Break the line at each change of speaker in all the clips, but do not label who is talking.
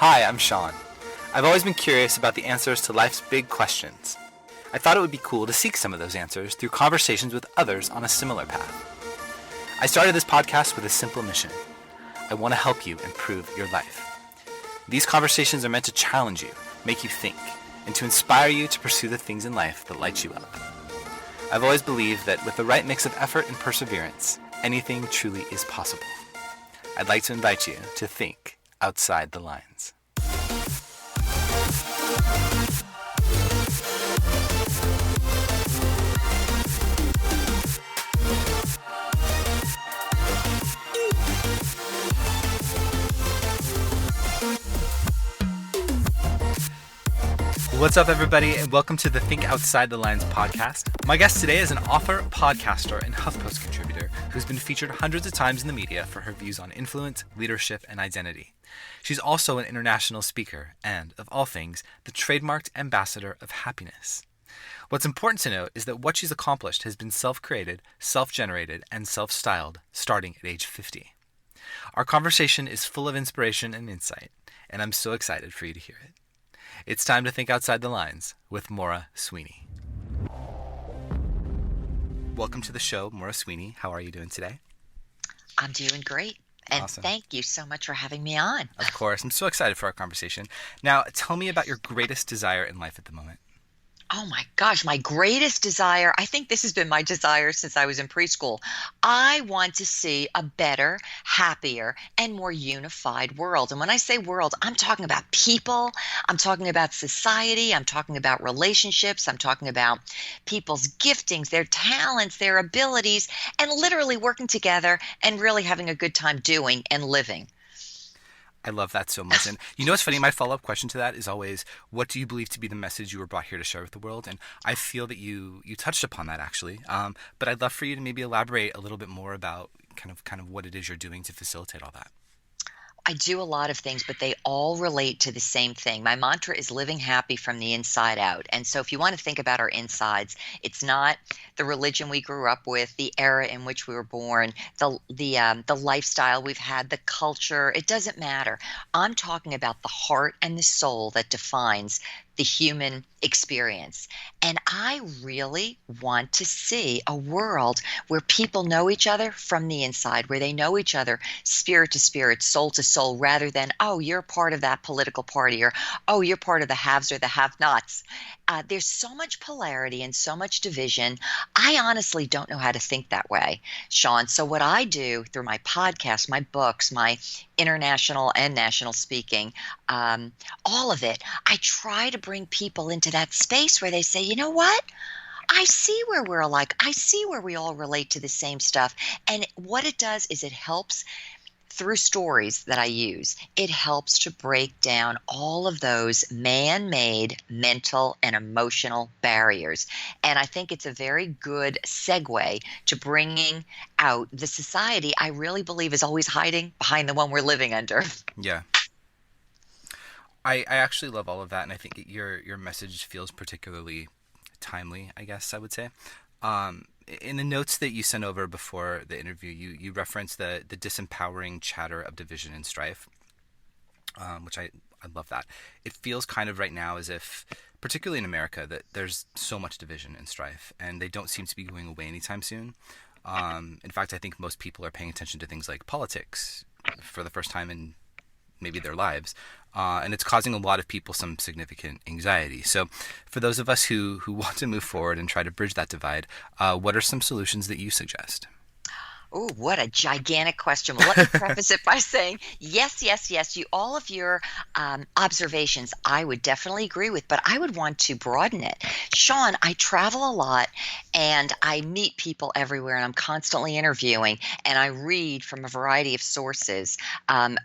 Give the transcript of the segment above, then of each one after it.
Hi, I'm Sean. I've always been curious about the answers to life's big questions. I thought it would be cool to seek some of those answers through conversations with others on a similar path. I started this podcast with a simple mission. I want to help you improve your life. These conversations are meant to challenge you, make you think, and to inspire you to pursue the things in life that light you up. I've always believed that with the right mix of effort and perseverance, anything truly is possible. I'd like to invite you to think outside the lines. What's up, everybody, and welcome to the Think Outside the Lines podcast. My guest today is an author, podcaster, and HuffPost contributor who's been featured hundreds of times in the media for her views on influence, leadership, and identity. She's also an international speaker and, of all things, the trademarked ambassador of happiness. What's important to note is that what she's accomplished has been self-created, self-generated, and self-styled starting at age 50. Our conversation is full of inspiration and insight, and I'm so excited for you to hear it. It's time to think outside the lines with Maura Sweeney. Welcome to the show, Maura Sweeney. How are you doing today?
I'm doing great. And
Awesome.
Thank you so much for having me on.
Of course. I'm so excited for our conversation. Now, tell me about your greatest desire in life at the moment.
Oh my gosh, my greatest desire, I think this has been my desire since I was in preschool. I want to see a better, happier, and more unified world. And when I say world, I'm talking about people, I'm talking about society, I'm talking about relationships, I'm talking about people's giftings, their talents, their abilities, and literally working together and really having a good time doing and living.
I love that so much. And you know what's funny? My follow-up question to that is always, what do you believe to be the message you were brought here to share with the world? And I feel that you touched upon that, actually. But I'd love for you to maybe elaborate a little bit more about kind of what it is you're doing to facilitate all that.
I do a lot of things, but they all relate to the same thing. My mantra is living happy from the inside out. And so if you want to think about our insides, it's not the religion we grew up with, the era in which we were born, the lifestyle we've had, the culture. It doesn't matter. I'm talking about the heart and the soul that defines the human experience. And I really want to see a world where people know each other from the inside, where they know each other spirit to spirit, soul to soul, rather than, oh, you're part of that political party, or, oh, you're part of the haves or the have-nots. There's so much polarity and so much division. I honestly don't know how to think that way, Sean. So what I do through my podcast, my books, my international and national speaking, all of it, I try to bring people into that space where they say, you know what? I see where we're alike. I see where we all relate to the same stuff. And what it does is it helps through stories that I use. It helps to break down all of those man-made mental and emotional barriers. And I think it's a very good segue to bringing out the society I really believe is always hiding behind the one we're living under.
Yeah. I actually love all of that, and I think your message feels particularly timely, I guess I would say. In the notes that you sent over before the interview, you referenced the disempowering chatter of division and strife, which I love that. It feels kind of right now as if, particularly in America, that there's so much division and strife, and they don't seem to be going away anytime soon. In fact, I think most people are paying attention to things like politics for the first time in maybe their lives, and it's causing a lot of people some significant anxiety. So for those of us who want to move forward and try to bridge that divide, what are some solutions that you suggest?
Oh, what a gigantic question. Well, let me preface it by saying, yes, yes, yes, all of your observations I would definitely agree with, but I would want to broaden it. Sean, I travel a lot and I meet people everywhere, and I'm constantly interviewing, and I read from a variety of sources,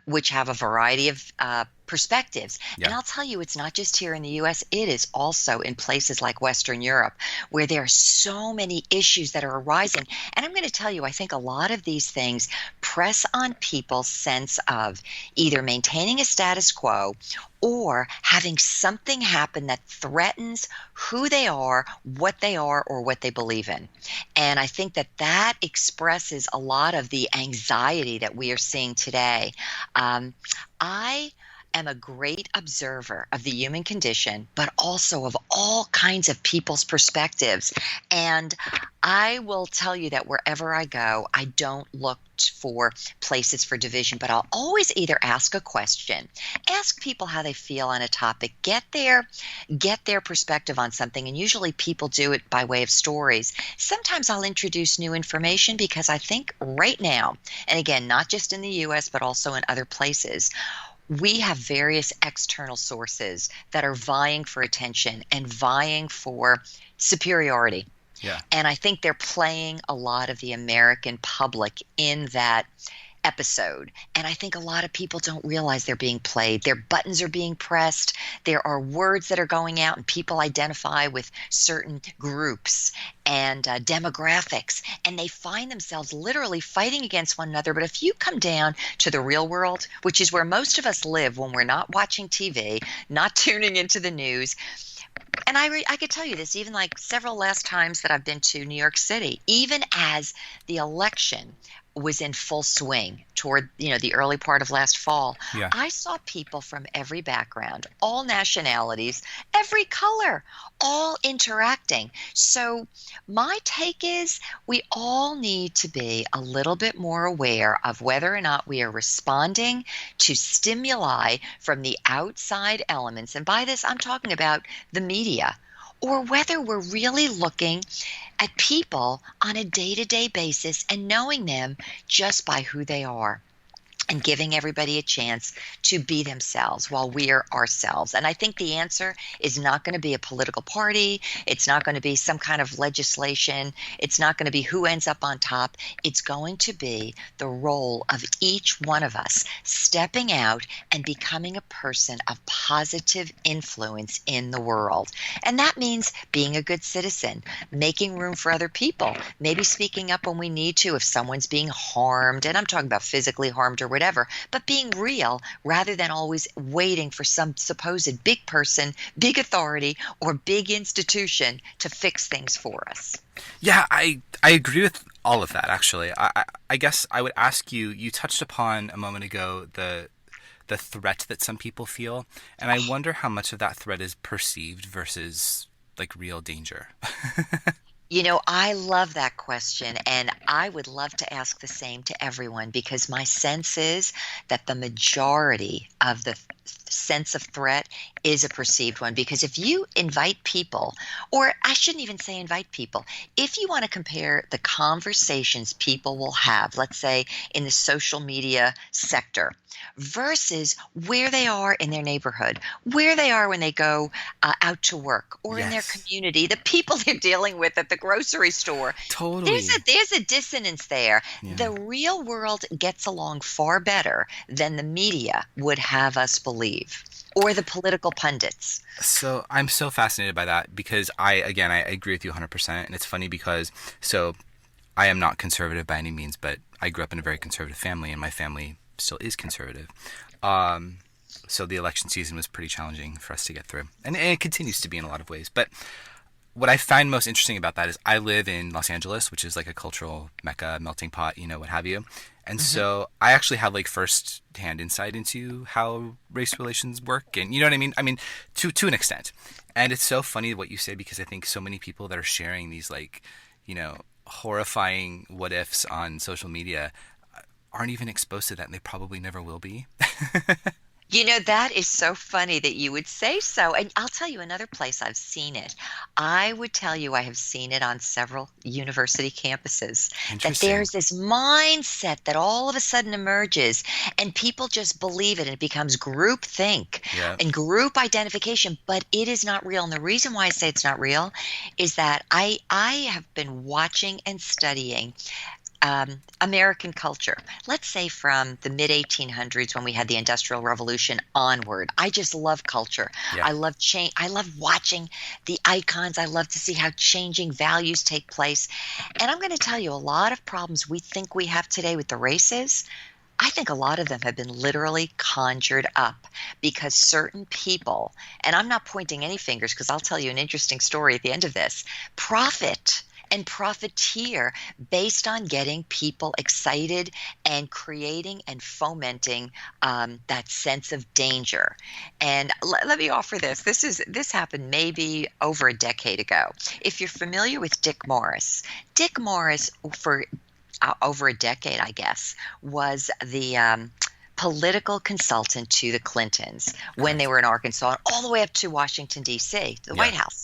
which have a variety of perspectives.
Yeah.
And I'll tell you, it's not just here in the U.S., it is also in places like Western Europe, where there are so many issues that are arising. And I'm going to tell you, I think a lot of these things press on people's sense of either maintaining a status quo or having something happen that threatens who they are, or what they believe in. And I think that that expresses a lot of the anxiety that we are seeing today. I am a great observer of the human condition, but also of all kinds of people's perspectives. And I will tell you that wherever I go, I don't look for places for division, but I'll always either ask a question, ask people how they feel on a topic, get their perspective on something, and usually people do it by way of stories. Sometimes I'll introduce new information because I think right now, and again, not just in the US, but also in other places, we have various external sources that are vying for attention and vying for superiority.
Yeah.
And I think they're playing a lot of the American public in that episode. And I think a lot of people don't realize they're being played. Their buttons are being pressed. There are words that are going out, and people identify with certain groups and demographics, and they find themselves literally fighting against one another. But if you come down to the real world, which is where most of us live when we're not watching TV, not tuning into the news, and I could tell you this, even like several last times that I've been to New York City, even as the election was in full swing toward, the early part of last fall,
Yeah.
I saw people from every background, all nationalities, every color, all interacting. So my take is we all need to be a little bit more aware of whether or not we are responding to stimuli from the outside elements. And by this, I'm talking about the media, or whether we're really looking at people on a day-to-day basis and knowing them just by who they are, and giving everybody a chance to be themselves while we are ourselves. And I think the answer is not going to be a political party. It's not going to be some kind of legislation. It's not going to be who ends up on top. It's going to be the role of each one of us stepping out and becoming a person of positive influence in the world. And that means being a good citizen, making room for other people, maybe speaking up when we need to if someone's being harmed. And I'm talking about physically harmed or whatever, but being real rather than always waiting for some supposed big person, big authority, or big institution to fix things for us.
Yeah, I agree with all of that, actually. I guess I would ask you, you touched upon a moment ago the threat that some people feel, and I wonder how much of that threat is perceived versus like real danger.
I love that question, and I would love to ask the same to everyone, because my sense is that the majority of the sense of threat is a perceived one. Because if you invite people, or I shouldn't even say invite people, if you want to compare the conversations people will have, let's say in the social media sector, versus where they are in their neighborhood, where they are when they go out to work, or in their
Yes,
community, the people they're dealing with at the grocery store. There's
totally.
a dissonance there.
Yeah.
The real world gets along far better than the media would have us believe, or the political pundits.
So I'm so fascinated by that because I agree with you 100%. And it's funny because, so I am not conservative by any means, but I grew up in a very conservative family, and my family still is conservative. Um, so the election season was pretty challenging for us to get through, and it continues to be in a lot of ways. But what I find most interesting about that is I live in Los Angeles, which is like a cultural mecca, melting pot, what have you. And
Hmm.
so I actually have like first hand insight into how race relations work, and you know what I mean? I mean, to an extent. And it's so funny what you say, because I think so many people that are sharing these like, horrifying what ifs on social media aren't even exposed to that, and they probably never will be.
That is so funny that you would say so. And I'll tell you another place I've seen it. I would tell you I have seen it on several university campuses, that
Interesting.
there's this mindset that all of a sudden emerges, and people just believe it, and it becomes group think
Yeah.
and group identification, but it is not real. And the reason why I say it's not real is that I have been watching and studying American culture, let's say from the mid 1800s when we had the Industrial Revolution onward. I just love culture.
Yeah.
I love change. I love watching the icons. I love to see how changing values take place. And I'm going to tell you, a lot of problems we think we have today with the races, I think a lot of them have been literally conjured up because certain people, and I'm not pointing any fingers because I'll tell you an interesting story at the end of this, profit and profiteer based on getting people excited and creating and fomenting that sense of danger. And let me offer this. This happened maybe over a decade ago. If you're familiar with Dick Morris for over a decade, I guess, was the political consultant to the Clintons when they
Correct.
were in Arkansas, all the way up to Washington, D.C., the
Yeah.
White House.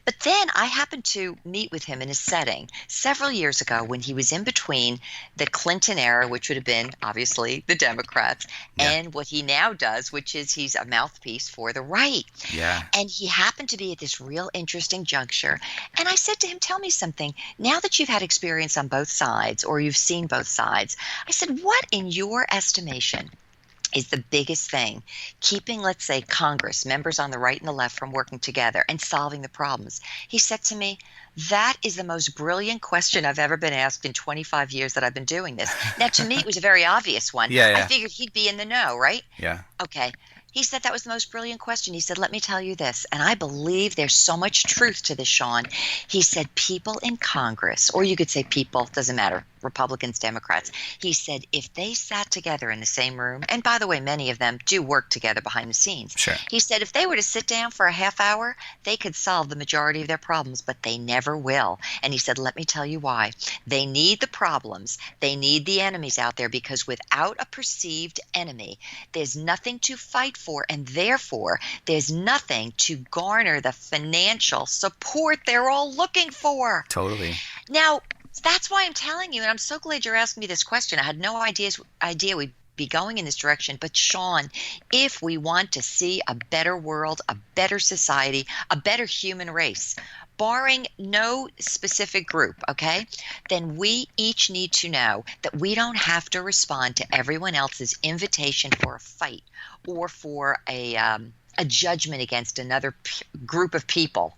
But then I happened to meet with him in a setting several years ago when he was in between the Clinton era, which would have been obviously the Democrats,
Yeah.
and what he now does, which is he's a mouthpiece for the right.
Yeah.
And he happened to be at this real interesting juncture. And I said to him, tell me something. Now that you've had experience on both sides, or you've seen both sides, I said, what in your estimation is the biggest thing keeping, let's say, Congress, members on the right and the left from working together and solving the problems? He said to me, that is the most brilliant question I've ever been asked in 25 years that I've been doing this. Now, to me, it was a very obvious one.
Yeah.
I
Yeah.
figured he'd be in the know, right?
Yeah.
Okay. He said that was the most brilliant question. He said, let me tell you this, and I believe there's so much truth to this, Sean. He said, people in Congress, or you could say people, doesn't matter, Republicans, Democrats. He said, if they sat together in the same room, and by the way, many of them do work together behind the scenes.
Sure.
He said, if they were to sit down for a half hour, they could solve the majority of their problems, but they never will. And he said, let me tell you why. They need the problems. They need the enemies out there, because without a perceived enemy, there's nothing to fight for, and therefore there's nothing to garner the financial support they're all looking for.
Totally.
Now, that's why I'm telling you, and I'm so glad you're asking me this question. I had no idea we'd be going in this direction. But Sean, if we want to see a better world, a better society, a better human race, barring no specific group, okay, then we each need to know that we don't have to respond to everyone else's invitation for a fight or for a judgment against another group of people.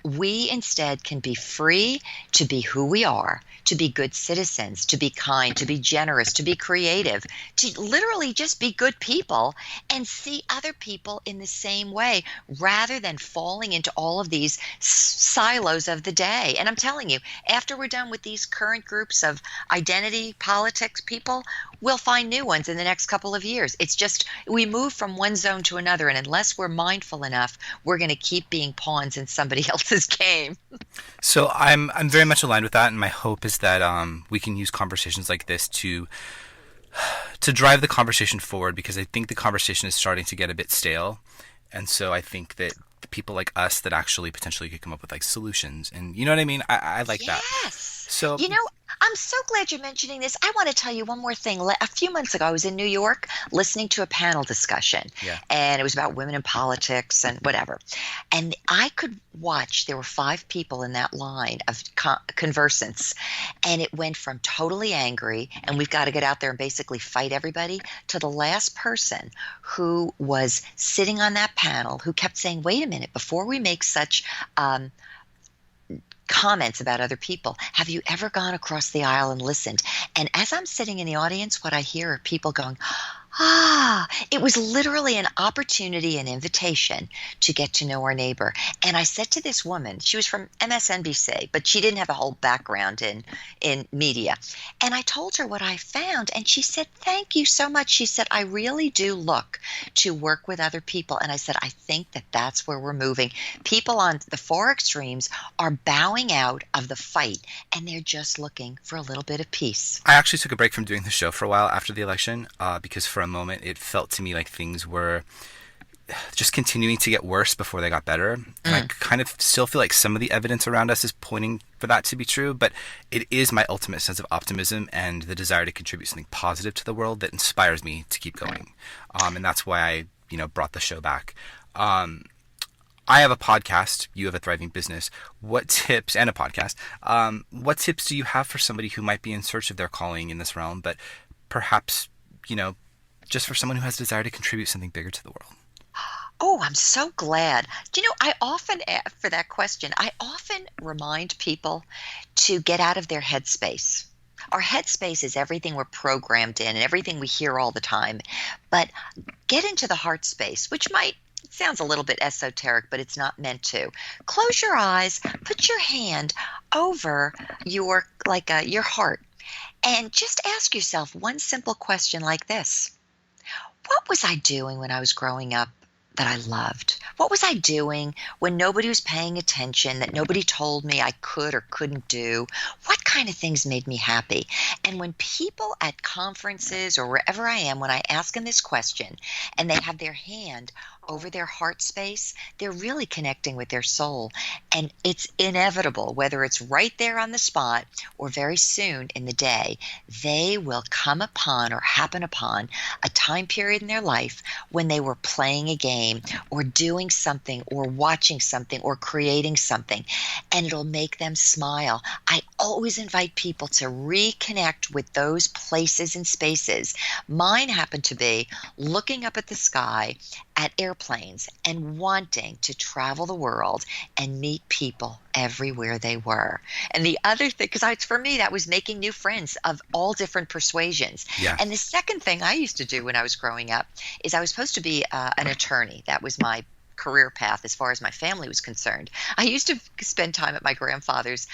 We instead can be free to be who we are, to be good citizens, to be kind, to be generous, to be creative, to literally just be good people and see other people in the same way, rather than falling into all of these silos of the day. And I'm telling you, after we're done with these current groups of identity politics people, we'll find new ones in the next couple of years. It's just we move from one zone to another, and unless we're mindful enough, we're going to keep being pawns in somebody else's game.
So I'm very much aligned with that, and my hope is that we can use conversations like this to drive the conversation forward, because I think the conversation is starting to get a bit stale, and so I think that the people like us that actually potentially could come up with like solutions, and you know what I mean. I like that.
Yes.
So
You know, I'm so glad you're mentioning this. I want to tell you one more thing. A few months ago, I was in New York listening to a panel discussion,
yeah,
and it was about women in politics and whatever. And I could watch, there were 5 people in that line of conversants, and it went from totally angry, and we've got to get out there and basically fight everybody, to the last person who was sitting on that panel who kept saying, wait a minute, before we make such comments about other people, have you ever gone across the aisle and listened? And as I'm sitting in the audience, what I hear are people going, it was literally an opportunity, an invitation to get to know our neighbor. And I said to this woman, she was from MSNBC, but she didn't have a whole background in media. And I told her what I found, and she said, thank you so much. She said, I really do look to work with other people. And I said, I think that that's where we're moving. People on the far extremes are bowing out of the fight, and they're just looking for a little bit of peace.
I actually took a break from doing the show for a while after the election, because for a moment it felt to me like things were just continuing to get worse before they got better. And I kind of still feel like some of the evidence around us is pointing for that to be true, but it is my ultimate sense of optimism and the desire to contribute something positive to the world that inspires me to keep going. And that's why I, brought the show back. I have a podcast. You have a thriving business. What tips, and a podcast, what tips do you have for somebody who might be in search of their calling in this realm, but perhaps, just for someone who has a desire to contribute something bigger to the world?
Oh, I'm so glad. I often, for that question, I often remind people to get out of their headspace. Our headspace is everything we're programmed in and everything we hear all the time. But get into the heart space, which it sounds a little bit esoteric, but it's not meant to. Close your eyes, put your hand over your heart, and just ask yourself one simple question like this. What was I doing when I was growing up that I loved? What was I doing when nobody was paying attention, that nobody told me I could or couldn't do? What kind of things made me happy? And when people at conferences or wherever I am, when I ask them this question and they have their hand over their heart space, they're really connecting with their soul. And it's inevitable, whether it's right there on the spot or very soon in the day, they will come upon or happen upon a time period in their life when they were playing a game or doing something or watching something or creating something, and it'll make them smile. I always invite people to reconnect with those places and spaces. Mine happened to be looking up at the sky at airplanes and wanting to travel the world and meet people everywhere they were. And the other thing, because for me, that was making new friends of all different persuasions.
Yeah.
And the second thing I used to do when I was growing up is I was supposed to be an attorney. That was my career path as far as my family was concerned. I used to spend time at my grandfather's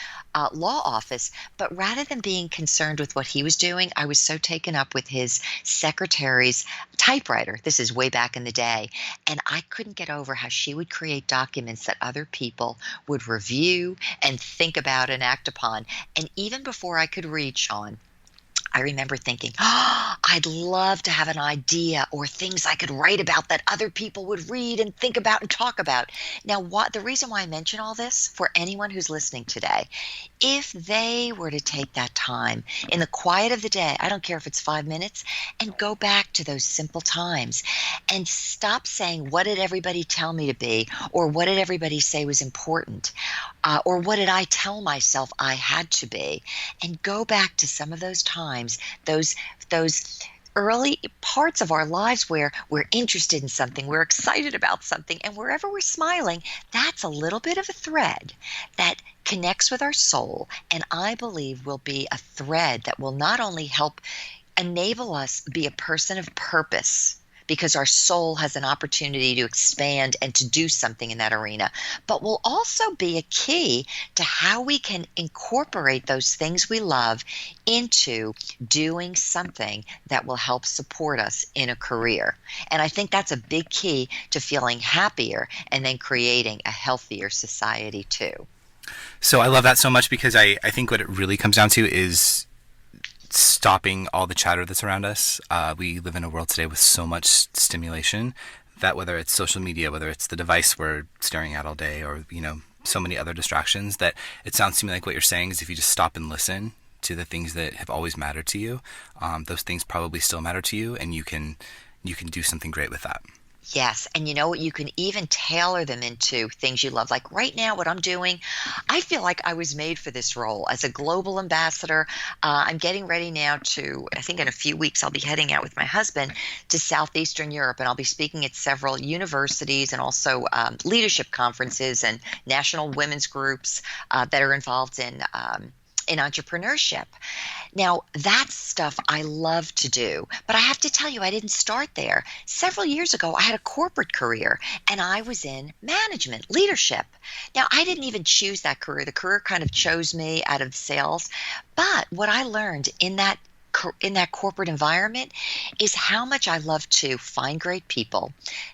law office, but rather than being concerned with what he was doing, I was so taken up with his secretary's typewriter. This is way back in the day. And I couldn't get over how she would create documents that other people would review and think about and act upon. And even before I could read, Sean, I remember thinking, oh, I'd love to have an idea or things I could write about that other people would read and think about and talk about. Now, the reason why I mention all this for anyone who's listening today, if they were to take that time in the quiet of the day, I don't care if it's 5 minutes, and go back to those simple times and stop saying, what did everybody tell me to be? Or what did everybody say was important? Or what did I tell myself I had to be? And go back to some of those times, those early parts of our lives where we're interested in something, we're excited about something, and wherever we're smiling, that's a little bit of a thread that connects with our soul, and I believe will be a thread that will not only help enable us be a person of purpose, because our soul has an opportunity to expand and to do something in that arena, but will also be a key to how we can incorporate those things we love into doing something that will help support us in a career. And I think that's a big key to feeling happier and then creating a healthier society too.
So I love that so much because I think what it really comes down to is stopping all the chatter that's around us. We live in a world today with so much stimulation that whether it's social media, whether it's the device we're staring at all day, or so many other distractions, that it sounds to me like what you're saying is if you just stop and listen to the things that have always mattered to you, those things probably still matter to you, and you can do something great with that.
Yes, and you know what? You can even tailor them into things you love. Like right now, what I'm doing, I feel like I was made for this role as a global ambassador. I'm getting ready now I think in a few weeks, I'll be heading out with my husband to Southeastern Europe, and I'll be speaking at several universities and also leadership conferences and national women's groups that are involved in entrepreneurship. Now, that's stuff I love to do, but I have to tell you, I didn't start there. Several years ago, I had a corporate career, and I was in management, leadership. Now, I didn't even choose that career. The career kind of chose me out of sales, but what I learned in that corporate environment is how much I love to find great people,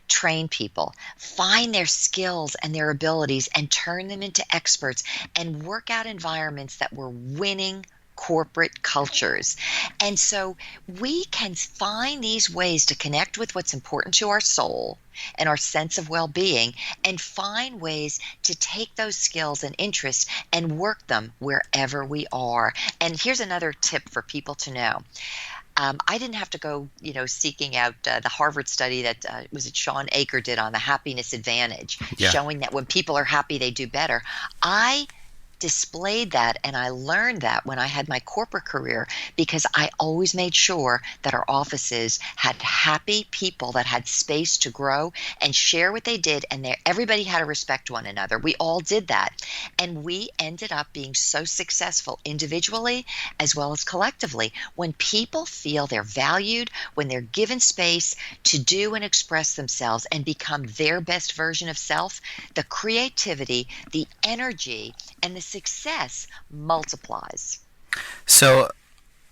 train people, find their skills and their abilities and turn them into experts and work out environments that were winning corporate cultures. And so we can find these ways to connect with what's important to our soul and our sense of well-being, and find ways to take those skills and interests and work them wherever we are. And here's another tip for people to know. I didn't have to go, seeking out the Harvard study that was it Sean Aker did on the happiness advantage, showing that when people are happy, they do better. I displayed that and I learned that when I had my corporate career, because I always made sure that our offices had happy people that had space to grow and share what they did, and everybody had to respect one another. We all did that, and we ended up being so successful individually as well as collectively. When people feel they're valued, when they're given space to do and express themselves and become their best version of self, the creativity, the energy, and the success multiplies.
So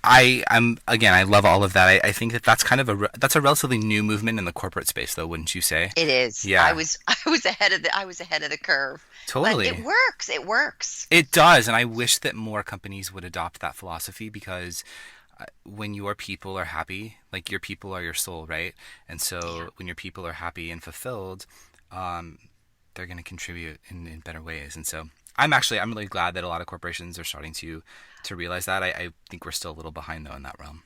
I'm again, I love all of that. I think that that's kind of that's a relatively new movement in the corporate space, though, wouldn't you say?
It is. I
Yeah,
was I was ahead of the curve. But it
totally.
works. It works.
It does, and I wish that more companies would adopt that philosophy because when your people are happy, like your people are your soul, right? And
Yeah.
so when your people are happy and fulfilled, um, they're going to contribute in better ways. And so I'm really glad that a lot of corporations are starting to realize that. I think we're still a little behind though in that realm.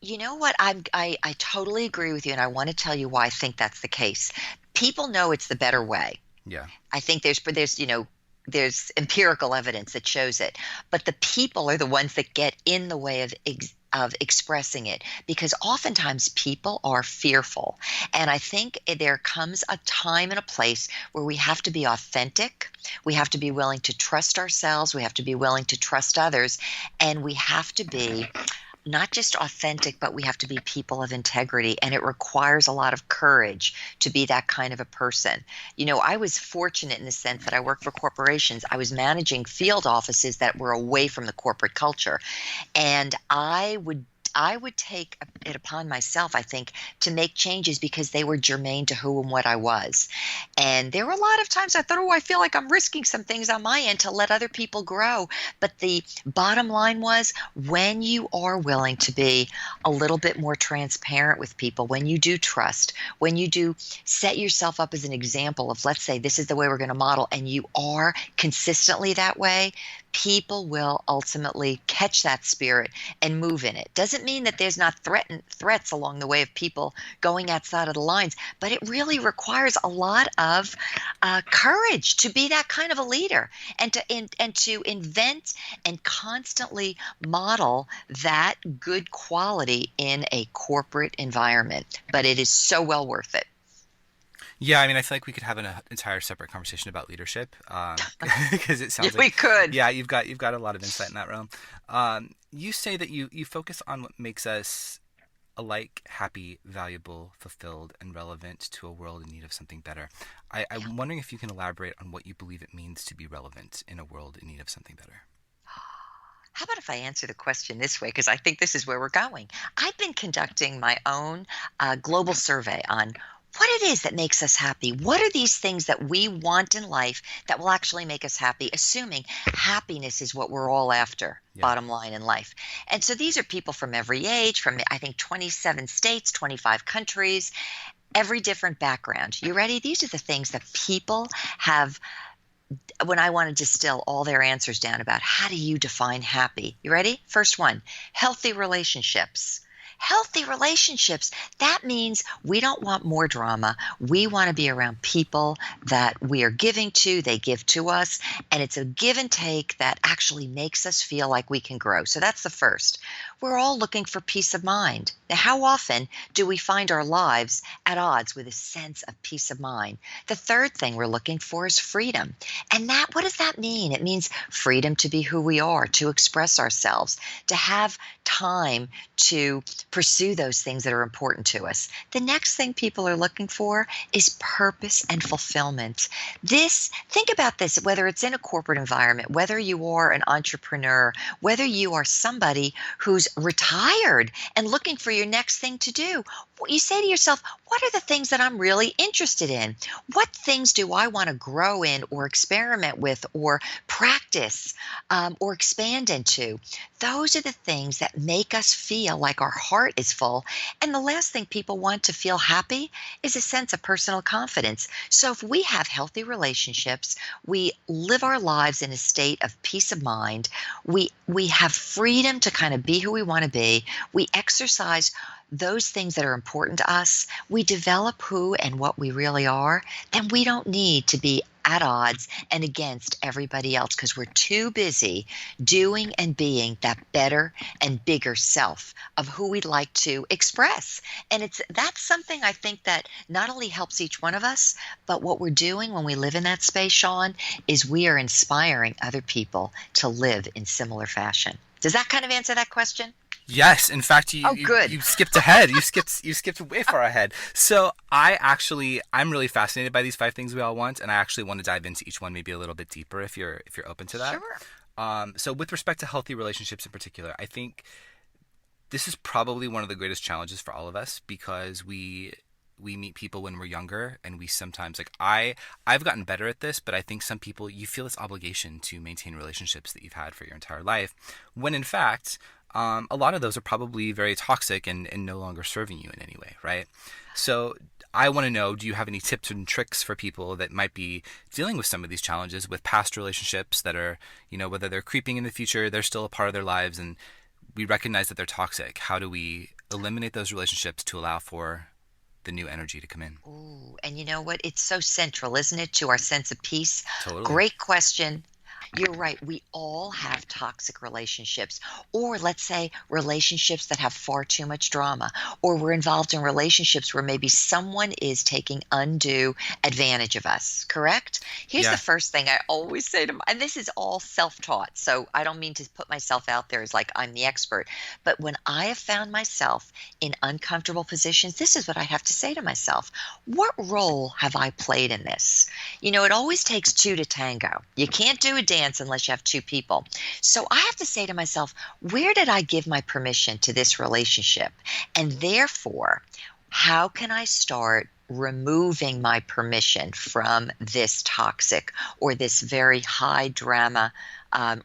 You know what? I totally agree with you, and I want to tell you why I think that's the case. People know it's the better way.
Yeah.
I think there's empirical evidence that shows it, but the people are the ones that get in the way of expressing it, because oftentimes people are fearful. And I think there comes a time and a place where we have to be authentic. We have to be willing to trust ourselves. We have to be willing to trust others. And we have to be not just authentic, but we have to be people of integrity. And it requires a lot of courage to be that kind of a person. I was fortunate in the sense that I worked for corporations. I was managing field offices that were away from the corporate culture. And I would take it upon myself, I think, to make changes because they were germane to who and what I was. And there were a lot of times I thought, oh, I feel like I'm risking some things on my end to let other people grow. But the bottom line was, when you are willing to be a little bit more transparent with people, when you do trust, when you do set yourself up as an example of, let's say, this is the way we're going to model, and you are consistently that way, people will ultimately catch that spirit and move in it. Doesn't mean that there's not threats along the way of people going outside of the lines, but it really requires a lot of courage to be that kind of a leader, and to invent and constantly model that good quality in a corporate environment. But it is so well worth it.
Yeah, I mean, I feel like we could have an entire separate conversation about leadership, because it sounds like,
We could.
yeah, you've got a lot of insight in that realm. You say that you focus on what makes us alike happy, valuable, fulfilled, and relevant to a world in need of something better. I'm wondering if you can elaborate on what you believe it means to be relevant in a world in need of something better.
How about if I answer the question this way? Because I think this is where we're going. I've been conducting my own global survey on what it is that makes us happy. What are these things that we want in life that will actually make us happy, assuming happiness is what we're all after,
Yeah.
bottom line in life. And so these are people from every age, from I think 27 states, 25 countries, every different background. You ready? These are the things that people have when I want to distill all their answers down about how do you define happy. You ready? First one, healthy relationships. Healthy relationships. That means we don't want more drama. We want to be around people that we are giving to, they give to us, and it's a give and take that actually makes us feel like we can grow. So that's the first. We're all looking for peace of mind. Now, how often do we find our lives at odds with a sense of peace of mind? The third thing we're looking for is freedom. And what does that mean? It means freedom to be who we are, to express ourselves, to have time to pursue those things that are important to us. The next thing people are looking for is purpose and fulfillment. Think about this, whether it's in a corporate environment, whether you are an entrepreneur, whether you are somebody who's retired and looking for your next thing to do. You say to yourself, what are the things that I'm really interested in? What things do I want to grow in or experiment with or practice or expand into? Those are the things that make us feel like our heart is full. And the last thing people want to feel happy is a sense of personal confidence. So if we have healthy relationships, we live our lives in a state of peace of mind, we have freedom to kind of be who we want to be, we exercise those things that are important to us, we develop who and what we really are, then we don't need to be at odds and against everybody else because we're too busy doing and being that better and bigger self of who we'd like to express. And that's something I think that not only helps each one of us, but what we're doing when we live in that space, Sean, is we are inspiring other people to live in similar fashion. Does that kind of answer that question?
Yes, in fact,
Oh, good.
you skipped ahead. You skipped way far ahead. So I'm really fascinated by these five things we all want, and I actually want to dive into each one maybe a little bit deeper if you're open to that.
Sure.
So with respect to healthy relationships in particular, I think this is probably one of the greatest challenges for all of us because we meet people when we're younger and we sometimes I've gotten better at this, but I think some people you feel this obligation to maintain relationships that you've had for your entire life when in fact a lot of those are probably very toxic and no longer serving you in any way, right? So I want to know, do you have any tips and tricks for people that might be dealing with some of these challenges with past relationships that are, whether they're creeping in the future, they're still a part of their lives and we recognize that they're toxic. How do we eliminate those relationships to allow for the new energy to come in?
Ooh, and you know what? It's so central, isn't it, to our sense of peace?
Totally.
Great question. You're right. We all have toxic relationships, or let's say relationships that have far too much drama, or we're involved in relationships where maybe someone is taking undue advantage of us, correct? Here's the
Yeah.
first thing I always say to and this is all self taught, so I don't mean to put myself out there as like I'm the expert, but when I have found myself in uncomfortable positions, this is what I have to say to myself. What role have I played in this? It always takes two to tango. You can't do a dance unless you have two people. So I have to say to myself, where did I give my permission to this relationship? And therefore, how can I start removing my permission from this toxic or this very high drama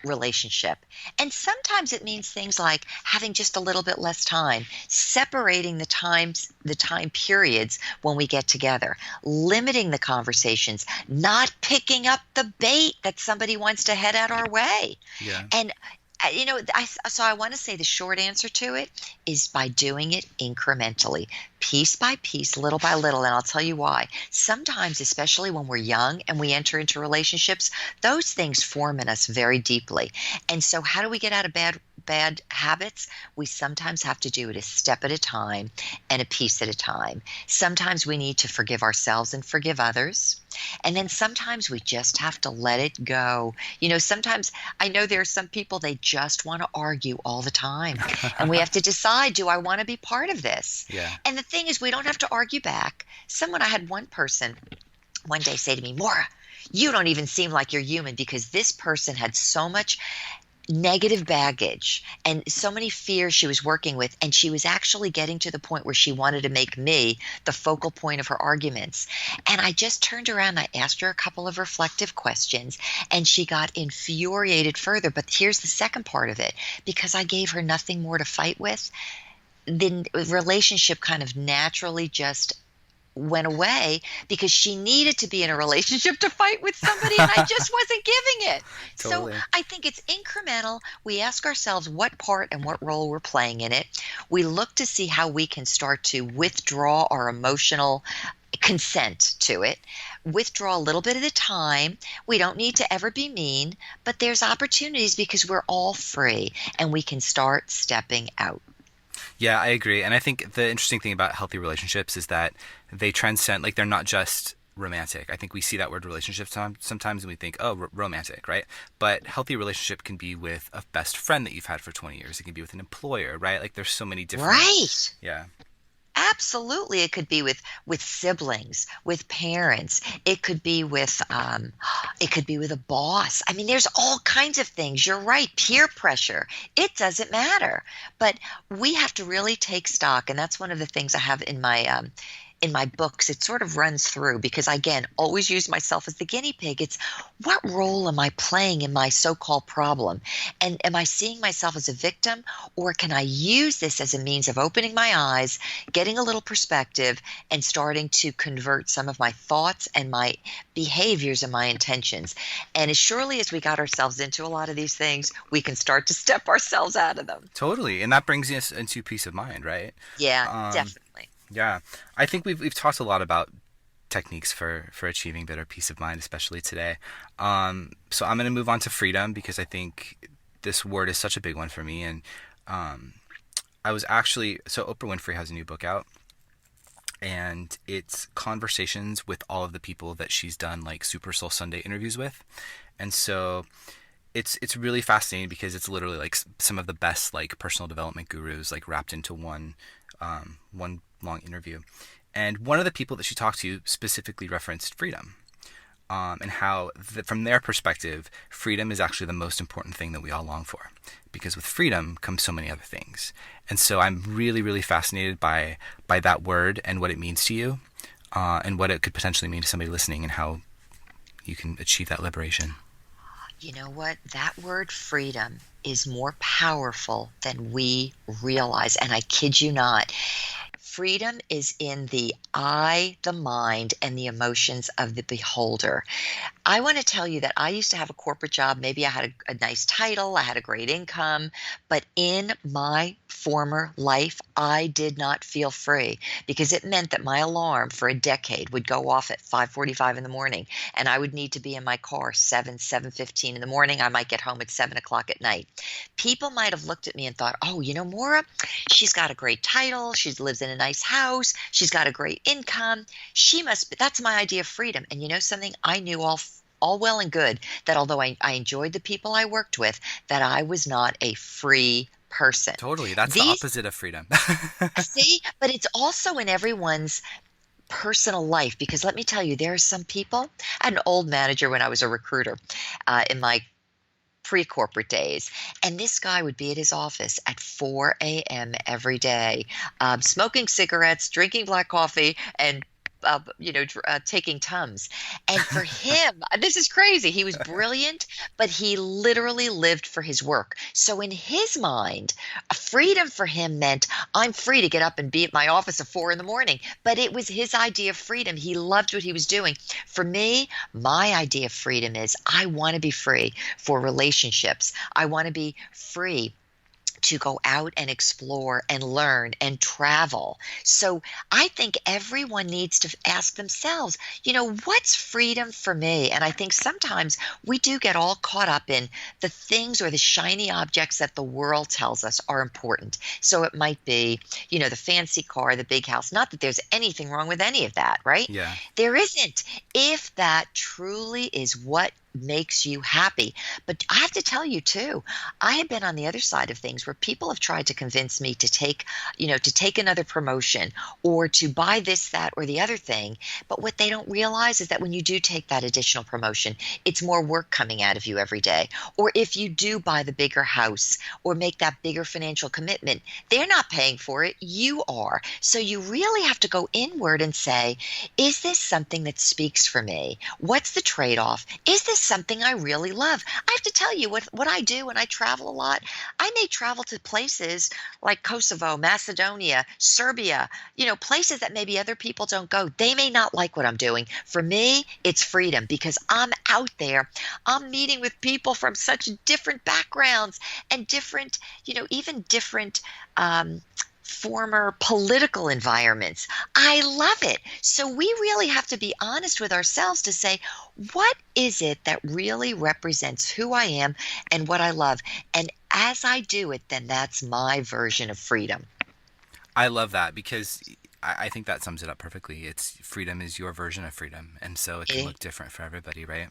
relationship? And sometimes it means things like having just a little bit less time, separating the time periods when we get together, limiting the conversations, not picking up the bait that somebody wants to head out our way.
Yeah.
And so I want to say the short answer to it is by doing it incrementally, piece by piece, little by little. And I'll tell you why. Sometimes, especially when we're young and we enter into relationships, those things form in us very deeply. And so how do we get out of bad habits? We sometimes have to do it a step at a time and a piece at a time. Sometimes we need to forgive ourselves and forgive others. And then sometimes we just have to let it go. Sometimes I know there are some people, they just want to argue all the time. And we have to decide, do I want to be part of this?
Yeah.
And the thing is, we don't have to argue back. I had one person one day say to me, Maura, you don't even seem like you're human, because this person had so much negative baggage and so many fears she was working with, and she was actually getting to the point where she wanted to make me the focal point of her arguments. And I just turned around and I asked her a couple of reflective questions, and she got infuriated further. But here's the second part of it: because I gave her nothing more to fight with, the relationship kind of naturally just went away, because she needed to be in a relationship to fight with somebody, and I just wasn't giving it. So
Totally.
I think it's incremental. We ask ourselves what part and what role we're playing in it. We look to see how we can start to withdraw our emotional consent to it, withdraw a little bit at a time. We don't need to ever be mean, but there's opportunities because we're all free and we can start stepping out.
Yeah, I agree. And I think the interesting thing about healthy relationships is that they transcend, like, they're not just romantic. I think we see that word relationship sometimes and we think, oh, romantic, right? But healthy relationship can be with a best friend that you've had for 20 years. It can be with an employer, right? Like, there's so many different.
Right.
Yeah.
Absolutely, it could be with siblings, with parents. It could be with a boss. I mean, there's all kinds of things. You're right. Peer pressure. It doesn't matter. But we have to really take stock, and that's one of the things I have in my books. It sort of runs through, because I, again, always use myself as the guinea pig. It's, what role am I playing in my so-called problem? And am I seeing myself as a victim, or can I use this as a means of opening my eyes, getting a little perspective, and starting to convert some of my thoughts and my behaviors and my intentions? And as surely as we got ourselves into a lot of these things, we can start to step ourselves out of them.
Totally. And that brings us into peace of mind, right?
Yeah,
Um,
definitely.
yeah. I think we've talked a lot about techniques for achieving better peace of mind, especially today. So I'm going to move on to freedom because I think this word is such a big one for me. And um, I was actually, so Oprah Winfrey has a new book out, and it's conversations with all of the people that she's done like Super Soul Sunday interviews with. And so It's really fascinating because it's literally like some of the best like personal development gurus like wrapped into one long interview. And one of the people that she talked to specifically referenced freedom, and how from their perspective, freedom is actually the most important thing that we all long for, because with freedom comes so many other things. And so I'm really, really fascinated by that word and what it means to you, and what it could potentially mean to somebody listening, and how you can achieve that liberation.
You know what? That word freedom is more powerful than we realize. And I kid you not. Freedom is in the eye, the mind, and the emotions of the beholder. I want to tell you that I used to have a corporate job. Maybe I had a nice title, I had a great income, but in my former life, I did not feel free because it meant that my alarm for a decade would go off at 5:45 in the morning, and I would need to be in my car 7:15 in the morning. I might get home at 7 o'clock at night. People might have looked at me and thought, "Oh, Maura, she's got a great title. She lives in a nice house. She's got a great income. She must be, that's my idea of freedom." And you know something? I knew all well and good that although I enjoyed the people I worked with, that I was not a free person.
Totally, that's the
These
opposite of freedom.
See, but it's also in everyone's personal life because let me tell you, there are some people. I had an old manager when I was a recruiter in my pre-corporate days, and this guy would be at his office at 4 a.m. every day, smoking cigarettes, drinking black coffee, and taking Tums. And for him, this is crazy. He was brilliant, but he literally lived for his work. So in his mind, freedom for him meant I'm free to get up and be at my office at 4 in the morning. But it was his idea of freedom. He loved what he was doing. For me, my idea of freedom is I want to be free for relationships. I want to be free to go out and explore and learn and travel. So I think everyone needs to ask themselves, what's freedom for me? And I think sometimes we do get all caught up in the things or the shiny objects that the world tells us are important. So it might be, the fancy car, the big house. Not that there's anything wrong with any of that, right?
Yeah.
There isn't. If that truly is what makes you happy. But I have to tell you too, I have been on the other side of things where people have tried to convince me to take another promotion or to buy this, that, or the other thing. But what they don't realize is that when you do take that additional promotion, it's more work coming out of you every day. Or if you do buy the bigger house or make that bigger financial commitment, they're not paying for it, you are. So you really have to go inward and say, is this something that speaks for me? What's the trade-off? Is this something I really love? I have to tell you what I do when I travel a lot. I may travel to places like Kosovo, Macedonia, Serbia, places that maybe other people don't go. They may not like what I'm doing. For me, it's freedom because I'm out there. I'm meeting with people from such different backgrounds and different, even different former political environments. I love it. So we really have to be honest with ourselves to say, what is it that really represents who I am and what I love? And as I do it, then that's my version of freedom.
I love that because I think that sums it up perfectly. It's freedom is your version of freedom, and so it can
Eh,
look different for everybody, right?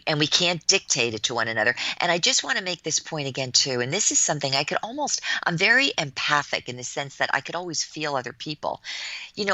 and we can't dictate it to one another. And I just want to make this point again too. And this is something I'm very empathic in the sense that I could always feel other people.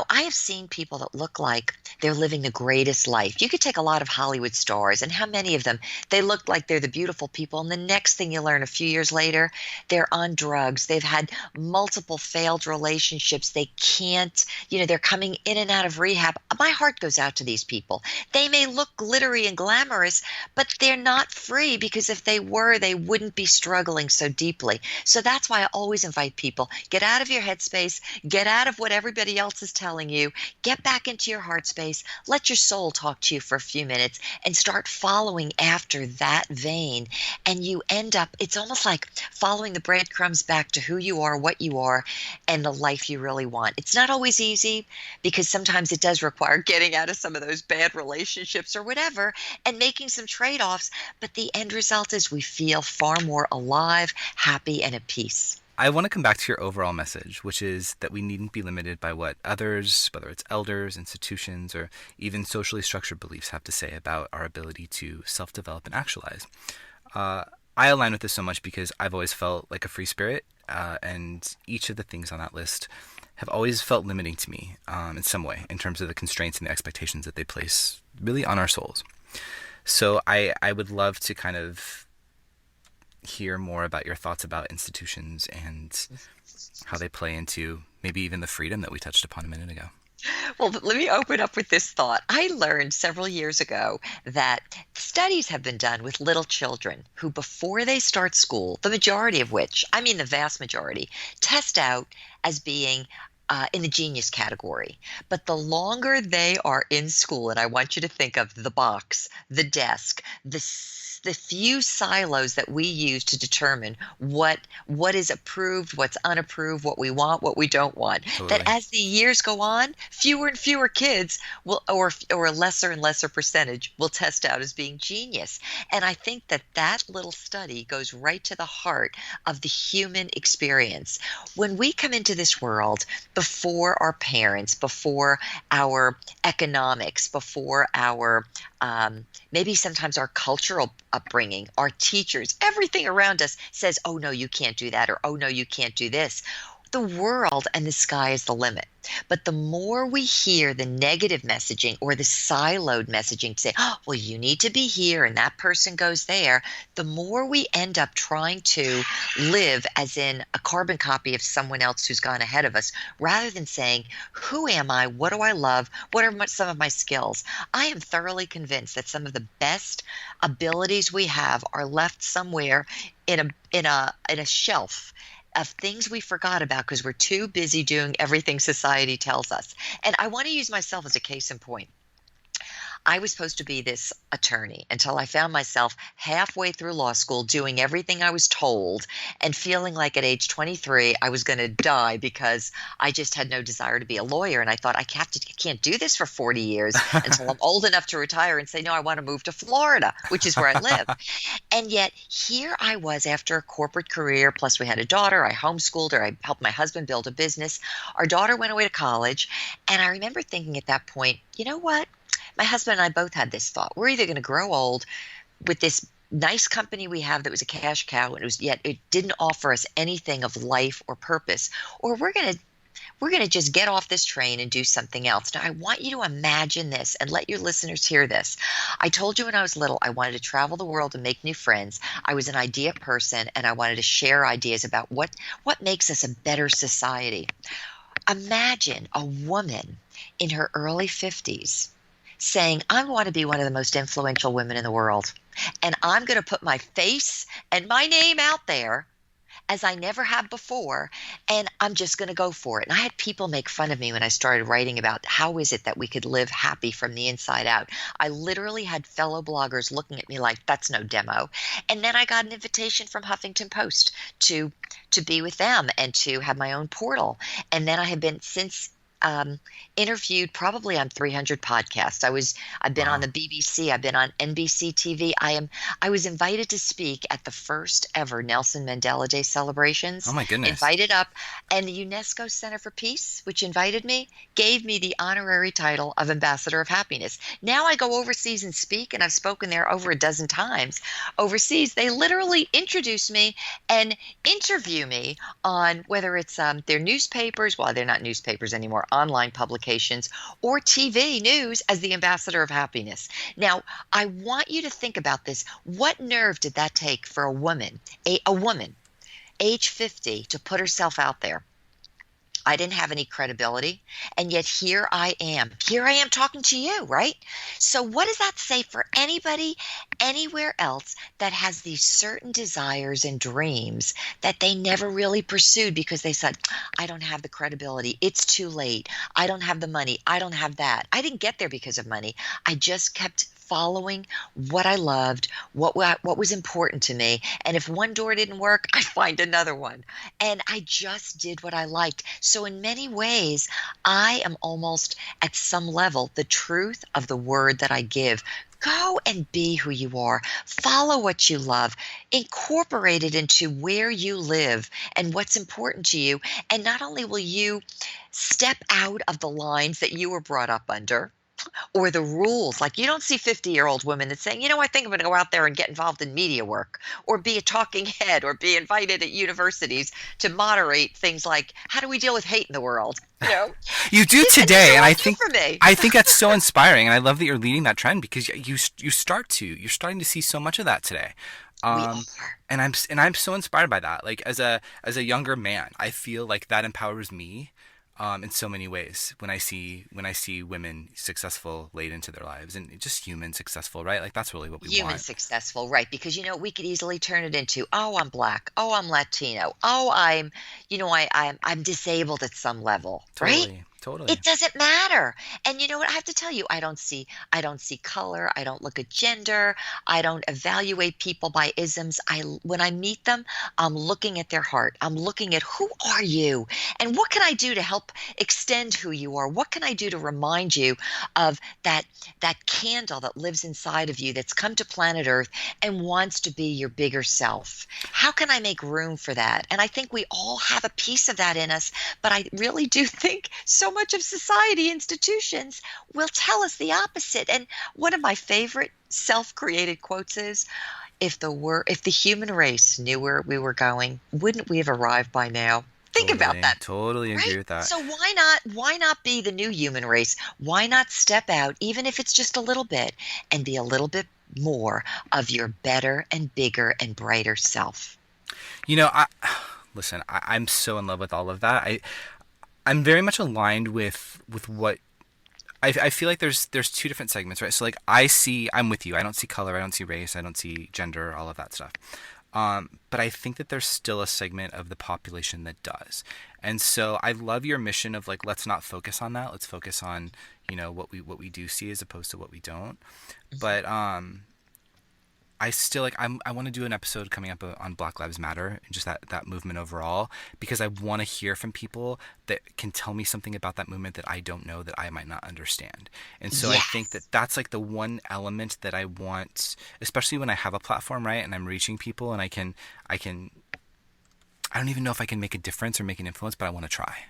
I have seen people that look like they're living the greatest life. You could take a lot of Hollywood stars, and how many of them, they look like they're the beautiful people. And the next thing you learn a few years later, they're on drugs. They've had multiple failed relationships. They can't, they're coming in and out of rehab. My heart goes out to these people. They may look glittery and glamorous, but they're not free because if they were, they wouldn't be struggling so deeply. So that's why I always invite people, get out of your headspace, get out of what everybody else is telling you, get back into your heart space, let your soul talk to you for a few minutes and start following after that vein. And you end up, it's almost like following the breadcrumbs back to who you are, what you are, and the life you really want. It's not always easy because sometimes it does require getting out of some of those bad relationships or whatever and making some trade-offs. But the end result is we feel far more alive, happy, and at peace.
I want to come back to your overall message, which is that we needn't be limited by what others, whether it's elders, institutions, or even socially structured beliefs, have to say about our ability to self develop and actualize. Uh, I align with this so much because I've always felt like a free spirit, and each of the things on that list have always felt limiting to me in some way in terms of the constraints and the expectations that they place really on our souls. So I would love to kind of hear more about your thoughts about institutions and how they play into maybe even the freedom that we touched upon a minute ago.
Well, let me open up with this thought. I learned several years ago that studies have been done with little children who, before they start school, the majority of which, I mean the vast majority, test out as being in the genius category. But the longer they are in school, and I want you to think of the box, the desk, the few silos that we use to determine what is approved, what's unapproved, what we want, what we don't want. That
Totally.
as the years go on, fewer and fewer kids will, or a lesser and lesser percentage will test out as being genius. And I think that that little study goes right to the heart of the human experience. When we come into this world, before our parents, before our economics, before our maybe sometimes our cultural upbringing, our teachers, everything around us says, oh no, you can't do that, or oh no, you can't do this. The world and the sky is the limit. But the more we hear the negative messaging or the siloed messaging to say, oh, well, you need to be here and that person goes there, the more we end up trying to live as in a carbon copy of someone else who's gone ahead of us, rather than saying, who am I? What do I love? What are some of my skills? I am thoroughly convinced that some of the best abilities we have are left somewhere in a shelf of things we forgot about because we're too busy doing everything society tells us. And I want to use myself as a case in point. I was supposed to be this attorney until I found myself halfway through law school doing everything I was told and feeling like at age 23 I was going to die because I just had no desire to be a lawyer. And I thought I can't do this for 40 years until I'm old enough to retire and say, no, I want to move to Florida, which is where I live. And yet here I was after a corporate career, plus we had a daughter. I homeschooled her. I helped my husband build a business. Our daughter went away to college. And I remember thinking at that point, you know what? My husband and I both had this thought. We're either going to grow old with this nice company we have that was a cash cow and it didn't offer us anything of life or purpose, or we're going to just get off this train and do something else. Now, I want you to imagine this and let your listeners hear this. I told you when I was little, I wanted to travel the world and make new friends. I was an idea person, and I wanted to share ideas about what makes us a better society. Imagine a woman in her early 50s saying, I want to be one of the most influential women in the world. And I'm going to put my face and my name out there as I never have before, and I'm just going to go for it. And I had people make fun of me when I started writing about how is it that we could live happy from the inside out. I literally had fellow bloggers looking at me like, that's no demo. And then I got an invitation from Huffington Post to be with them and to have my own portal. And then I have been since interviewed probably on 300 podcasts. I've been on
Wow.
the BBC. I've been on NBC TV. I was invited to speak at the first ever Nelson Mandela Day
Oh
celebrations.
my goodness.
Invited up, and the UNESCO Center for Peace, which invited me, gave me the honorary title of Ambassador of Happiness. Now I go overseas and speak, and I've spoken there over a dozen times. Overseas, they literally introduce me and interview me on whether it's their newspapers, well, they're not newspapers anymore, online publications, or TV news as the ambassador of happiness. Now, I want you to think about this. What nerve did that take for a woman, a woman, age 50, to put herself out there? I didn't have any credibility, and yet here I am. Here I am talking to you, right? So what does that say for anybody anywhere else that has these certain desires and dreams that they never really pursued because they said, I don't have the credibility. It's too late. I don't have the money. I don't have that. I didn't get there because of money. I just kept following what I loved, what was important to me. And if one door didn't work, I find another one. And I just did what I liked. So in many ways, I am almost at some level the truth of the word that I give. Go and be who you are. Follow what you love. Incorporate it into where you live and what's important to you. And not only will you step out of the lines that you were brought up under, or the rules. Like you don't see 50-year-old women that saying, I think I'm going to go out there and get involved in media work or be a talking head or be invited at universities to moderate things like how do we deal with hate in the world?
You do
These
today,
are
and
all
I
new
think
for me.
I think that's so inspiring, and I love that you're leading that trend because you're starting to see so much of that today.
We
Um,
are.
and I'm so inspired by that. Like as a younger man, I feel like that empowers me in so many ways when I see women successful late into their lives and just human successful, right? Like that's really what we
Human
want.
successful, right? Because we could easily turn it into, oh, I'm black, oh, I'm Latino, oh, I'm disabled at some level, right?
Totally, totally,
It doesn't matter. And you know what? I have to tell you, I don't see color, I don't look at gender, I don't evaluate people by isms. When I meet them, I'm looking at their heart. I'm looking at who are you? And what can I do to help extend who you are? What can I do to remind you of that candle that lives inside of you that's come to planet Earth and wants to be your bigger self? How can I make room for that? And I think we all have a piece of that in us, but I really do think so much of society, institutions, will tell us the opposite. And one of my favorite self-created quotes is, if the human race knew where we were going, wouldn't we have arrived by now? Think about
totally,
that.
totally agree
Right?
with that.
So why not be the new human race? Why not step out, even if it's just a little bit, and be a little bit more of your better and bigger and brighter self?
I listen. I'm so in love with all of that. I'm very much aligned with what I feel like there's two different segments, right? So like I'm with you. I don't see color, I don't see race, I don't see gender, all of that stuff. But I think that there's still a segment of the population that does. And so I love your mission of like let's not focus on that. Let's focus on, what we do see as opposed to what we don't. But I still I want to do an episode coming up on Black Lives Matter and just that movement overall because I want to hear from people that can tell me something about that movement that I don't know that I might not understand. And so I think that
Yes.
that's like the one element that I want, especially when I have a platform, right? And I'm reaching people and I don't even know if I can make a difference or make an influence, but I want to try.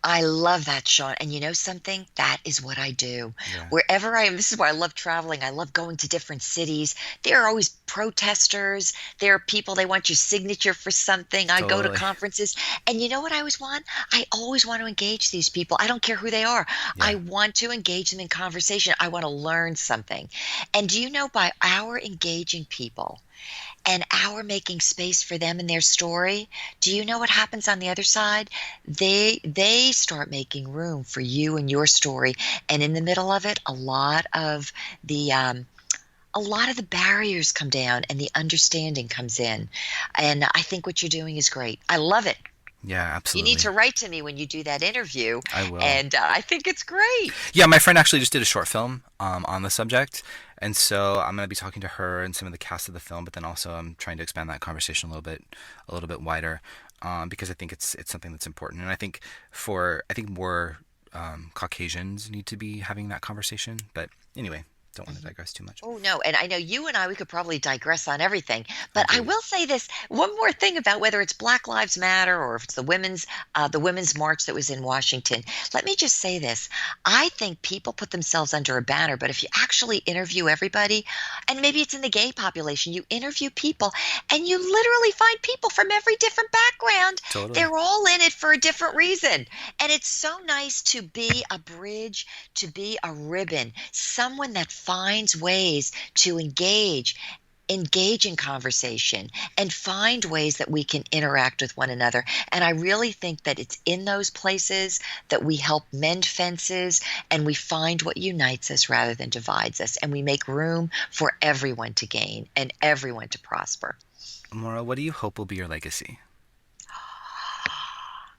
I love that, Sean. And you know something? That is what I do.
Yeah.
Wherever I am, this is why I love traveling. I love going to different cities. There are always protesters. There are people, they want your signature for something. I go to
Totally.
conferences. And you know what I always want? I always want to engage these people. I don't care who they are. I
Yeah.
want to engage them in conversation. I want to learn something. And do you know, by our engaging people, and our making space for them and their story, do you know what happens on the other side? They start making room for you and your story, and in the middle of it, a lot of the barriers come down and the understanding comes in. And I think what you're doing is great. I love it.
Yeah,
You need
absolutely.
to write to me when you do that interview,
I will.
and I think it's great.
Yeah, my friend actually just did a short film on the subject, and so I'm gonna be talking to her and some of the cast of the film. But then also I'm trying to expand that conversation a little bit wider, because I think it's something that's important, and I think more Caucasians need to be having that conversation. But anyway, don't want to digress too much.
Oh, no. And I know you and I, we could probably digress on everything. But I
Agreed.
will say this one more thing about whether it's Black Lives Matter or if it's the women's march that was in Washington. Let me just say this. I think people put themselves under a banner, but if you actually interview everybody, and maybe it's in the gay population, you interview people and you literally find people from every different background.
Totally.
They're all in it for a different reason. And it's so nice to be a bridge, to be a ribbon, someone that finds ways to engage in conversation and find ways that we can interact with one another. And I really think that it's in those places that we help mend fences and we find what unites us rather than divides us. And we make room for everyone to gain and everyone to prosper.
Maura, what do you hope will be your legacy?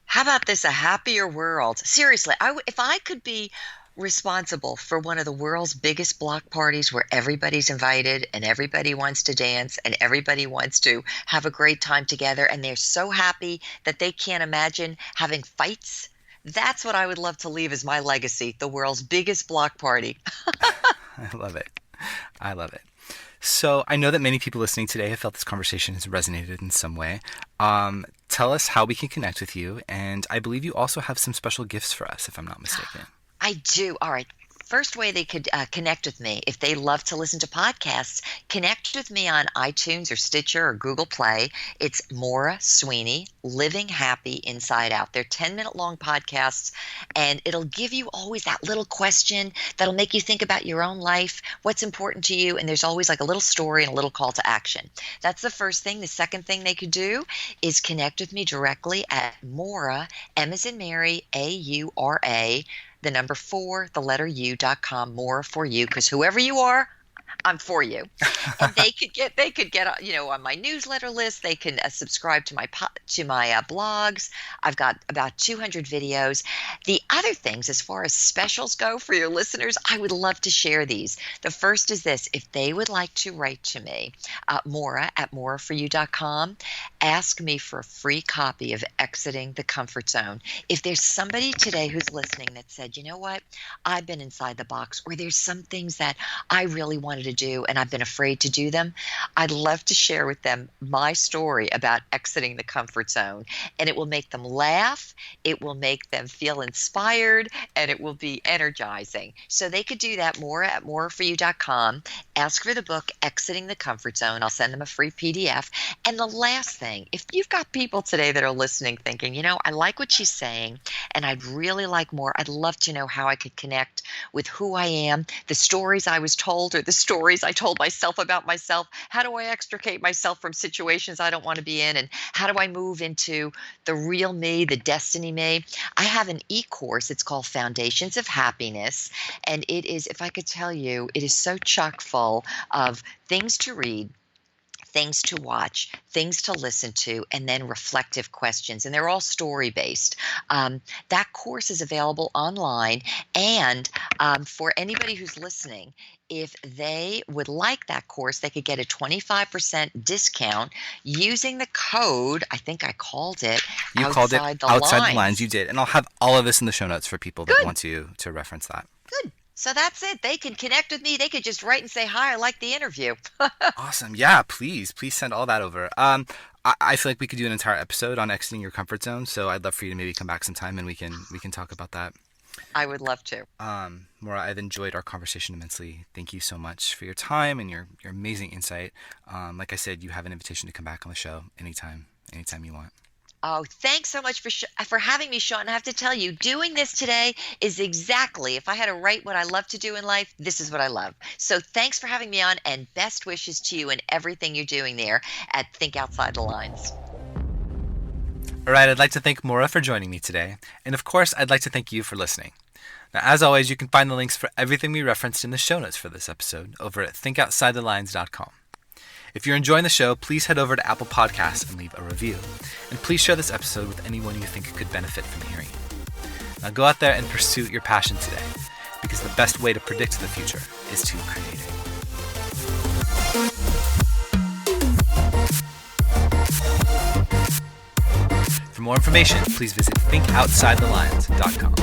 How about this? A happier world. Seriously, if I could be responsible for one of the world's biggest block parties where everybody's invited and everybody wants to dance and everybody wants to have a great time together and they're so happy that they can't imagine having fights, that's what I would love to leave as my legacy, the world's biggest block party.
I love it. I love it. So I know that many people listening today have felt this conversation has resonated in some way. Tell us how we can connect with you, and I believe you also have some special gifts for us, if I'm not mistaken.
I do. All right. first way they could connect with me, if they love to listen to podcasts, connect with me on iTunes or Stitcher or Google Play. It's Maura Sweeney, Living Happy Inside Out. They're 10-minute long podcasts, and it'll give you always that little question that'll make you think about your own life, what's important to you, and there's always like a little story and a little call to action. That's the first thing. The second thing they could do is connect with me directly at Maura, M as in Mary, AURA, the number 4, the letter U.com, more for you, because whoever you are, I'm for you. And they could get on my newsletter list. They can subscribe to my blogs. I've got about 200 videos. The other things, as far as specials go for your listeners, I would love to share these. The first is this: if they would like to write to me, Maura at moreforyou.com, ask me for a free copy of Exiting the Comfort Zone. If there's somebody today who's listening that said, you know what, I've been inside the box, or there's some things that I really wanted to do and I've been afraid to do them, I'd love to share with them my story about exiting the comfort zone. And it will make them laugh, it will make them feel inspired, and it will be energizing. So they could do that, Maura at moreforyou.com. Ask for the book Exiting the Comfort Zone. I'll send them a free PDF. And the last thing, if you've got people today that are listening thinking, I like what she's saying and I'd really like more, I'd love to know how I could connect with who I am, the stories I was told or the stories I told myself about myself. How do I extricate myself from situations I don't want to be in? And how do I move into the real me, the destiny me? I have an e-course. It's called Foundations of Happiness. And it is, if I could tell you, it is so chock full of things to read, things to watch, things to listen to, and then reflective questions. And they're all story-based. That course is available online. And for anybody who's listening, if they would like that course, they could get a 25% discount using the code, I think I called it,
You called it Outside the Lines. You did. And I'll have all of this in the show notes for people that want to reference that.
Good. So that's it. They can connect with me. They could just write and say, hi, I like the interview.
Awesome. Yeah, please send all that over. I feel like we could do an entire episode on exiting your comfort zone. So I'd love for you to maybe come back sometime and we can talk about that.
I would love to.
Maura, I've enjoyed our conversation immensely. Thank you so much for your time and your amazing insight. Like I said, you have an invitation to come back on the show anytime you want.
Oh, thanks so much for having me, Sean. I have to tell you, doing this today is exactly, if I had to write what I love to do in life, this is what I love. So thanks for having me on, and best wishes to you and everything you're doing there at Think Outside the Lines.
All right, I'd like to thank Maura for joining me today. And of course, I'd like to thank you for listening. Now, as always, you can find the links for everything we referenced in the show notes for this episode over at thinkoutsidelines.com. If you're enjoying the show, please head over to Apple Podcasts and leave a review. And please share this episode with anyone you think could benefit from hearing it. Now go out there and pursue your passion today, because the best way to predict the future is to create it. For more information, please visit thinkoutsidelines.com.